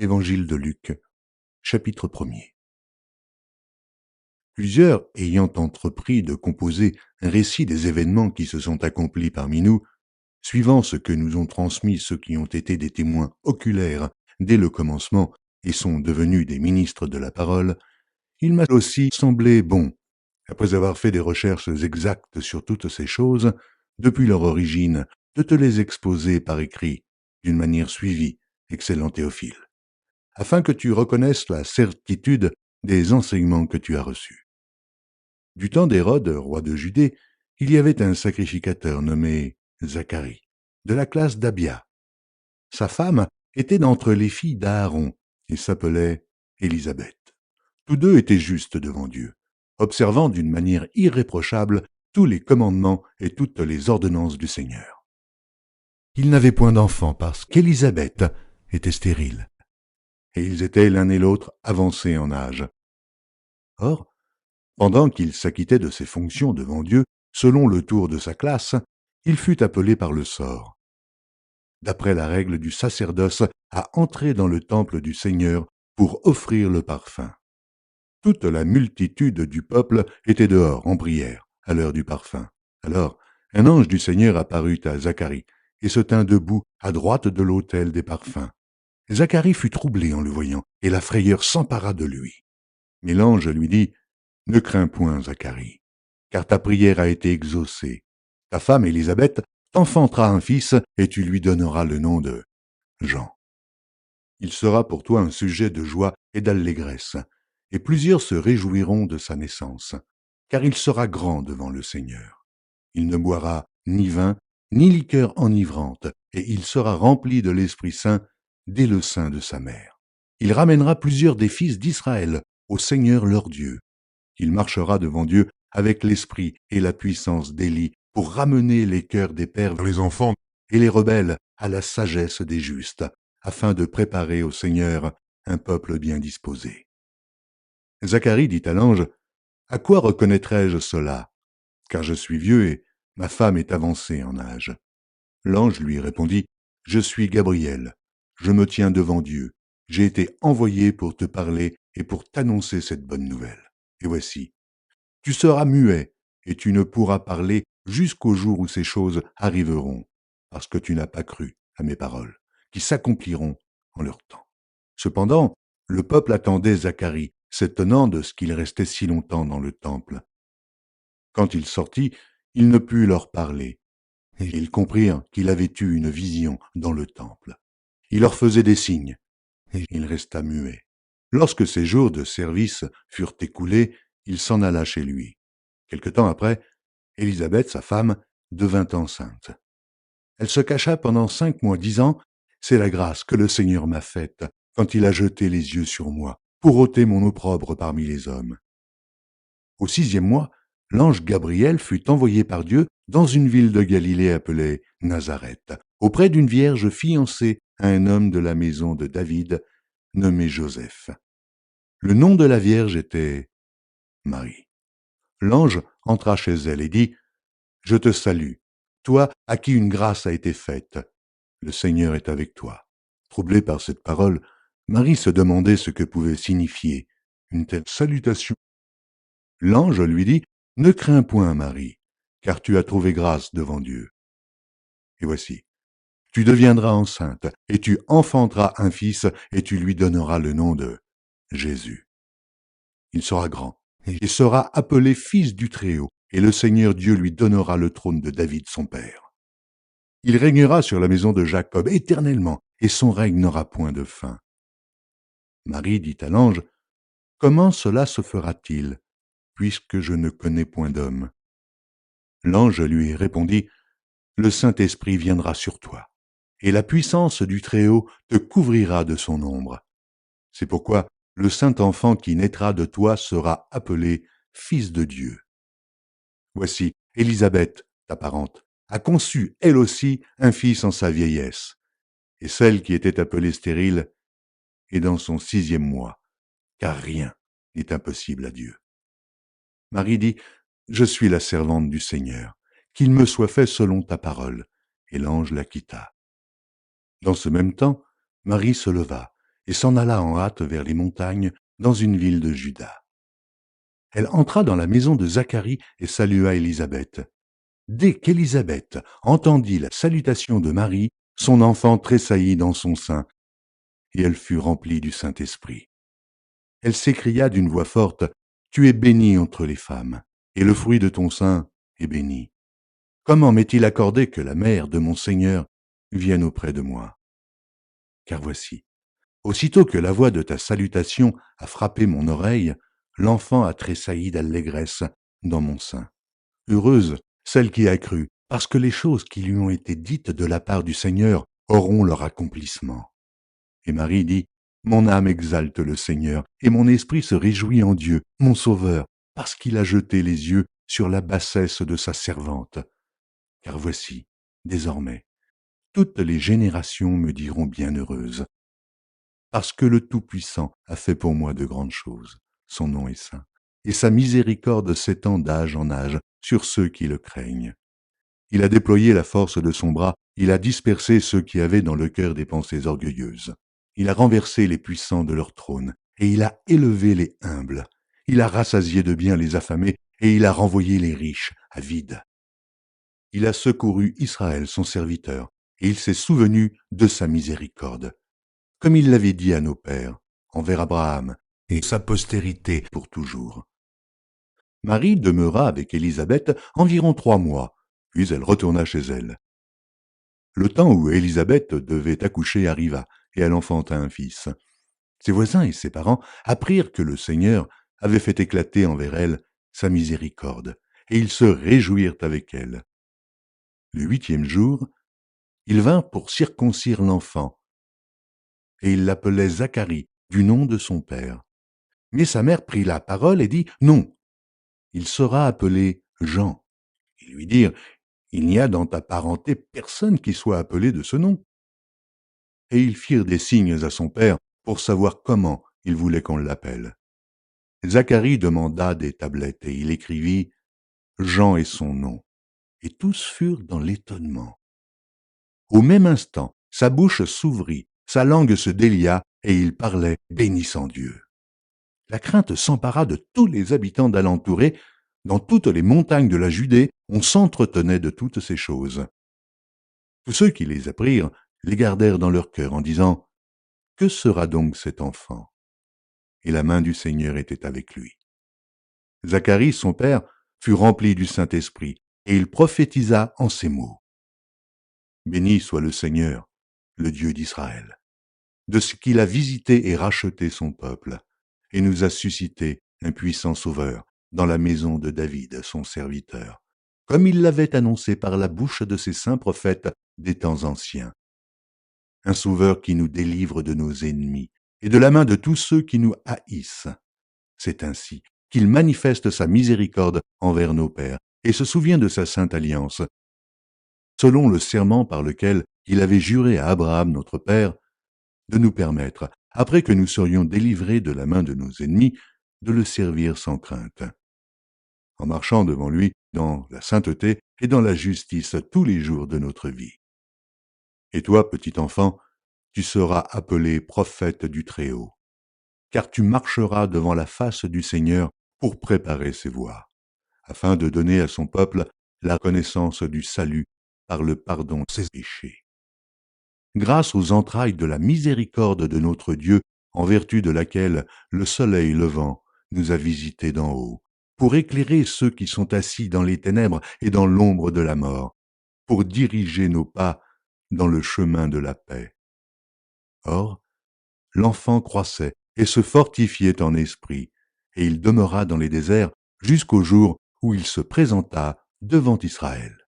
Évangile de Luc, chapitre 1er. Plusieurs ayant entrepris de composer un récit des événements qui se sont accomplis parmi nous, suivant ce que nous ont transmis ceux qui ont été des témoins oculaires dès le commencement et sont devenus des ministres de la parole, il m'a aussi semblé bon, après avoir fait des recherches exactes sur toutes ces choses, depuis leur origine, de te les exposer par écrit, d'une manière suivie, excellent Théophile, afin que tu reconnaisses la certitude des enseignements que tu as reçus. Du temps d'Hérode, roi de Judée, il y avait un sacrificateur nommé Zacharie, de la classe d'Abia. Sa femme était d'entre les filles d'Aaron et s'appelait Élisabeth. Tous deux étaient justes devant Dieu, observant d'une manière irréprochable tous les commandements et toutes les ordonnances du Seigneur. Ils n'avaient point d'enfant parce qu'Élisabeth était stérile, et ils étaient l'un et l'autre avancés en âge. Or, pendant qu'il s'acquittait de ses fonctions devant Dieu, selon le tour de sa classe, il fut appelé par le sort, d'après la règle du sacerdoce, à entrer dans le temple du Seigneur pour offrir le parfum. Toute la multitude du peuple était dehors en prière, à l'heure du parfum. Alors, un ange du Seigneur apparut à Zacharie, et se tint debout à droite de l'autel des parfums. Zacharie fut troublé en le voyant, et la frayeur s'empara de lui. Mais l'ange lui dit, « Ne crains point, Zacharie, car ta prière a été exaucée. Ta femme Élisabeth t'enfantera un fils, et tu lui donneras le nom de Jean. Il sera pour toi un sujet de joie et d'allégresse, et plusieurs se réjouiront de sa naissance, car il sera grand devant le Seigneur. Il ne boira ni vin, ni liqueur enivrante, et il sera rempli de l'Esprit Saint dès le sein de sa mère. Il ramènera plusieurs des fils d'Israël au Seigneur leur Dieu. Il marchera devant Dieu avec l'esprit et la puissance d'Élie pour ramener les cœurs des pères vers les enfants et les rebelles à la sagesse des justes, afin de préparer au Seigneur un peuple bien disposé. » Zacharie dit à l'ange, « À quoi reconnaîtrai-je cela? Car je suis vieux et ma femme est avancée en âge. » L'ange lui répondit, « Je suis Gabriel, je me tiens devant Dieu. J'ai été envoyé pour te parler et pour t'annoncer cette bonne nouvelle. Et voici, tu seras muet et tu ne pourras parler jusqu'au jour où ces choses arriveront, parce que tu n'as pas cru à mes paroles, qui s'accompliront en leur temps. » Cependant, le peuple attendait Zacharie, s'étonnant de ce qu'il restait si longtemps dans le temple. Quand il sortit, il ne put leur parler, et ils comprirent qu'il avait eu une vision dans le temple. Il leur faisait des signes, et il resta muet. Lorsque ses jours de service furent écoulés, il s'en alla chez lui. Quelque temps après, Élisabeth, sa femme, devint enceinte. Elle se cacha pendant 5 mois, disant, « C'est la grâce que le Seigneur m'a faite quand il a jeté les yeux sur moi, pour ôter mon opprobre parmi les hommes. » Au 6e mois, l'ange Gabriel fut envoyé par Dieu dans une ville de Galilée appelée Nazareth, auprès d'une vierge fiancée à un homme de la maison de David, nommé Joseph. Le nom de la vierge était Marie. L'ange entra chez elle et dit, « Je te salue, toi à qui une grâce a été faite. Le Seigneur est avec toi. » Troublée par cette parole, Marie se demandait ce que pouvait signifier une telle salutation. L'ange lui dit, « Ne crains point, Marie, car tu as trouvé grâce devant Dieu. Et voici, tu deviendras enceinte, et tu enfanteras un fils, et tu lui donneras le nom de Jésus. Il sera grand, et sera appelé fils du Très-Haut, et le Seigneur Dieu lui donnera le trône de David son père. Il régnera sur la maison de Jacob éternellement, et son règne n'aura point de fin. » Marie dit à l'ange, « Comment cela se fera-t-il, puisque je ne connais point d'homme? » L'ange lui répondit, « Le Saint-Esprit viendra sur toi, et la puissance du Très-Haut te couvrira de son ombre. C'est pourquoi le Saint-Enfant qui naîtra de toi sera appelé Fils de Dieu. Voici, Élisabeth, ta parente, a conçu, elle aussi, un fils en sa vieillesse, et celle qui était appelée stérile est dans son 6e mois, car rien n'est impossible à Dieu. » Marie dit, « Je suis la servante du Seigneur, qu'il me soit fait selon ta parole. » Et l'ange la quitta. Dans ce même temps, Marie se leva et s'en alla en hâte vers les montagnes, dans une ville de Juda. Elle entra dans la maison de Zacharie et salua Élisabeth. Dès qu'Élisabeth entendit la salutation de Marie, son enfant tressaillit dans son sein, et elle fut remplie du Saint-Esprit. Elle s'écria d'une voix forte, « Tu es bénie entre les femmes, et le fruit de ton sein est béni. Comment m'est-il accordé que la mère de mon Seigneur vienne auprès de moi? Car voici, aussitôt que la voix de ta salutation a frappé mon oreille, l'enfant a tressailli d'allégresse dans mon sein. Heureuse celle qui a cru, parce que les choses qui lui ont été dites de la part du Seigneur auront leur accomplissement. » Et Marie dit, « Mon âme exalte le Seigneur, et mon esprit se réjouit en Dieu, mon Sauveur, parce qu'il a jeté les yeux sur la bassesse de sa servante. Car voici, désormais, toutes les générations me diront bienheureuse, parce que le Tout-Puissant a fait pour moi de grandes choses. Son nom est saint, et sa miséricorde s'étend d'âge en âge sur ceux qui le craignent. Il a déployé la force de son bras, il a dispersé ceux qui avaient dans le cœur des pensées orgueilleuses. Il a renversé les puissants de leur trône, et il a élevé les humbles. Il a rassasié de biens les affamés, et il a renvoyé les riches à vide. Il a secouru Israël, son serviteur, et il s'est souvenu de sa miséricorde, comme il l'avait dit à nos pères, envers Abraham et sa postérité pour toujours. Marie demeura avec Élisabeth environ 3 mois, puis elle retourna chez elle. Le temps où Élisabeth devait accoucher arriva, et elle enfanta un fils. Ses voisins et ses parents apprirent que le Seigneur avait fait éclater envers elle sa miséricorde, et ils se réjouirent avec elle. Le 8e jour, ils vinrent pour circoncire l'enfant, et ils l'appelaient Zacharie, du nom de son père. Mais sa mère prit la parole et dit, « Non, il sera appelé Jean. » Ils lui dirent, « Il n'y a dans ta parenté personne qui soit appelé de ce nom. » Et ils firent des signes à son père pour savoir comment il voulait qu'on l'appelle. Zacharie demanda des tablettes et il écrivit « Jean est son nom. » Et tous furent dans l'étonnement. Au même instant, sa bouche s'ouvrit, sa langue se délia et il parlait, bénissant Dieu. La crainte s'empara de tous les habitants d'alentour et, dans toutes les montagnes de la Judée, on s'entretenait de toutes ces choses. Tous ceux qui les apprirent les gardèrent dans leur cœur en disant « Que sera donc cet enfant ?» Et la main du Seigneur était avec lui. Zacharie, son père, fut rempli du Saint-Esprit, et il prophétisa en ces mots. Béni soit le Seigneur, le Dieu d'Israël, de ce qu'il a visité et racheté son peuple, et nous a suscité un puissant sauveur dans la maison de David, son serviteur, comme il l'avait annoncé par la bouche de ses saints prophètes des temps anciens. Un sauveur qui nous délivre de nos ennemis et de la main de tous ceux qui nous haïssent. C'est ainsi qu'il manifeste sa miséricorde envers nos pères et se souvient de sa sainte alliance, selon le serment par lequel il avait juré à Abraham notre père, de nous permettre, après que nous serions délivrés de la main de nos ennemis, de le servir sans crainte, en marchant devant lui dans la sainteté et dans la justice tous les jours de notre vie. Et toi, petit enfant, tu seras appelé prophète du Très-Haut, car tu marcheras devant la face du Seigneur pour préparer ses voies, afin de donner à son peuple la connaissance du salut par le pardon de ses péchés. Grâce aux entrailles de la miséricorde de notre Dieu, en vertu de laquelle le soleil levant nous a visités d'en haut, pour éclairer ceux qui sont assis dans les ténèbres et dans l'ombre de la mort, pour diriger nos pas dans le chemin de la paix. Or, l'enfant croissait et se fortifiait en esprit, et il demeura dans les déserts jusqu'au jour où il se présenta devant Israël.